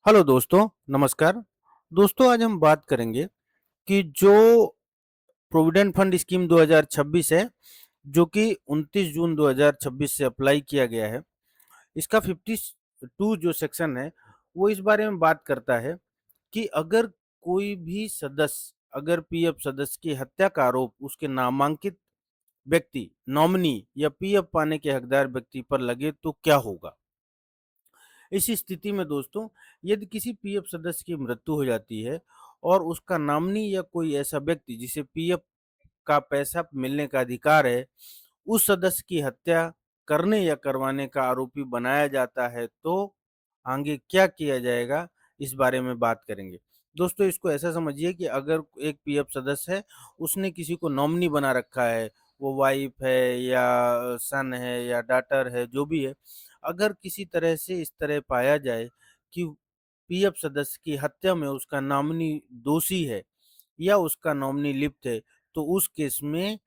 Hello दोस्तों, नमस्कार। दोस्तों आज हम बात करेंगे कि जो प्रोविडेंट फंड स्कीम 2026 है, जो कि 29 जून 2026 से अप्लाई किया गया है। इसका 52 जो सेक्शन है, वो इस बारे में बात करता है कि अगर कोई भी सदस्य अगर पीएफ सदस्य की हत्या का आरोप उसके नामांकित व्यक्ति, नॉमिनी या पीएफ पाने के हकदार व्यक्ति पर लगे तो क्या होगा? इस स्थिति में दोस्तों, यदि किसी पीएफ सदस्य की मृत्यु हो जाती है और उसका नॉमिनी या कोई ऐसा व्यक्ति जिसे पीएफ का पैसा मिलने का अधिकार है, उस सदस्य की हत्या करने या करवाने का आरोपी बनाया जाता है, तो आगे क्या किया जाएगा, इस बारे में बात करेंगे। दोस्तों इसको ऐसा समझिए कि अगर एक पीएफ सदस्य है, उसने किसी को नॉमिनी बना रखा है, वो वाइफ है या सन है या डॉटर है, जो भी है, अगर किसी तरह से इस तरह पाया जाए कि पीएफ सदस्य की हत्या में उसका नॉमिनी दोषी है या उसका नॉमिनी लिप्त है, तो उस केस में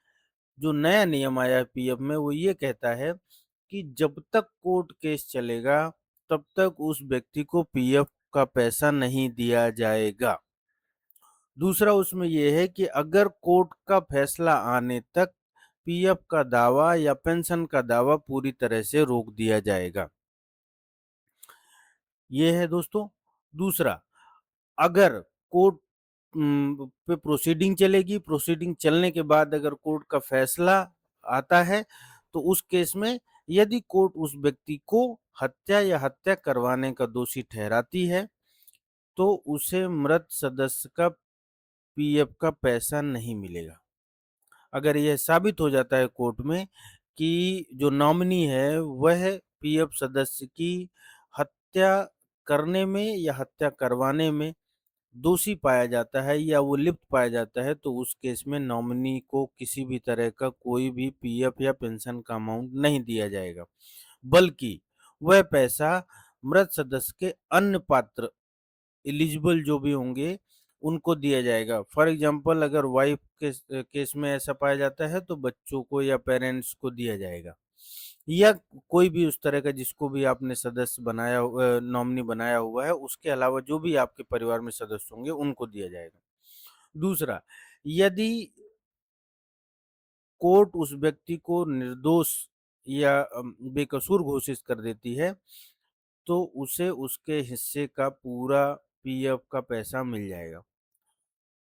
जो नया नियम आया है पीएफ में, वो ये कहता है कि जब तक कोर्ट केस चलेगा, तब तक उस व्यक्ति को पीएफ का पैसा नहीं दिया जाएगा। दूसरा उसमें ये है कि अगर कोर्ट का फैसला आने तक पीएफ का दावा या पेंशन का दावा पूरी तरह से रोक दिया जाएगा। ये है दोस्तों। दूसरा, अगर कोर्ट पे प्रोसीडिंग चलेगी, प्रोसीडिंग चलने के बाद अगर कोर्ट का फैसला आता है, तो उस केस में यदि कोर्ट उस व्यक्ति को हत्या या हत्या करवाने का दोषी ठहराती है, तो उसे मृत सदस्य का पीएफ का पैसा नहीं मिलेगा। अगर यह साबित हो जाता है कोर्ट में कि जो नॉमिनी है वह पीएफ सदस्य की हत्या करने में या हत्या करवाने में दोषी पाया जाता है या वो लिप्त पाया जाता है, तो उस केस में नॉमिनी को किसी भी तरह का कोई भी पीएफ या पेंशन का अमाउंट नहीं दिया जाएगा, बल्कि वह पैसा मृत सदस्य के अन्य पात्र एलिजिबल जो भी होंगे, उनको दिया जाएगा। फॉर एग्जांपल अगर वाइफ के केस में ऐसा पाया जाता है, तो बच्चों को या पेरेंट्स को दिया जाएगा, या कोई भी उस तरह का जिसको भी आपने सदस्य बनाया नॉमिनी बनाया हुआ है, उसके अलावा जो भी आपके परिवार में सदस्य होंगे, उनको दिया जाएगा। दूसरा, यदि कोर्ट उस व्यक्ति को निर्दोष या बेकसूर घोषित कर देती है, तो उसे उसके हिस्से का पूरा पीएफ का पैसा मिल जाएगा।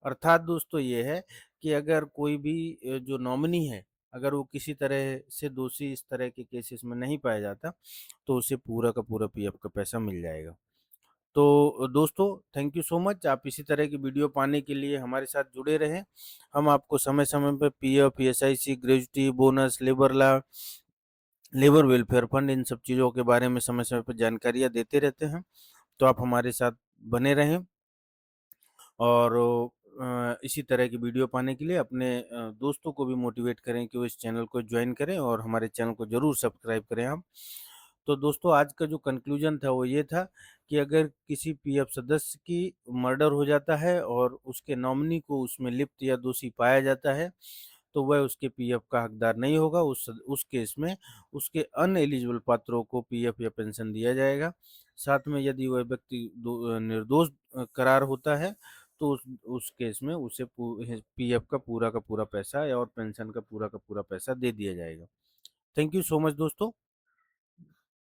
अर्थात दोस्तों ये है कि अगर कोई भी जो नॉमिनी है, अगर वो किसी तरह से दोषी इस तरह के केसेस में नहीं पाया जाता, तो उसे पूरा का पूरा पीएफ का पैसा मिल जाएगा। तो दोस्तों, थैंक यू सो मच। आप इसी तरह की वीडियो पाने के लिए हमारे साथ जुड़े रहें। हम आपको समय-समय पे PF, ESIC, gratuity, bonus, labour law, labour welfare fund, इन सब चीज़ों के बारे में समय-समय पे जानकारियाँ देते रहते हैं। तो आप हमारे साथ बने रहें और इसी तरह की वीडियो पाने के लिए अपने दोस्तों को भी मोटिवेट करें कि वो इस चैनल को ज्वाइन करें और हमारे चैनल को ज़रूर सब्सक्राइब करें आप। तो दोस्तों आज का जो कंक्लूजन था वो ये था कि अगर किसी पीएफ सदस्य की मर्डर हो जाता है और उसके नॉमिनी को उसमें लिप्त या दोषी पाया जाता है, तो वह उसके पीएफ का हकदार नहीं होगा। उस केस में उसके अनएलिजिबल पात्रों को पीएफ या पेंशन दिया जाएगा। साथ में यदि वह व्यक्ति निर्दोष करार होता है, तो उस केस में उसे पीएफ का पूरा पैसा या और पेंशन का पूरा पैसा दे दिया जाएगा। थैंक यू सो मच दोस्तों।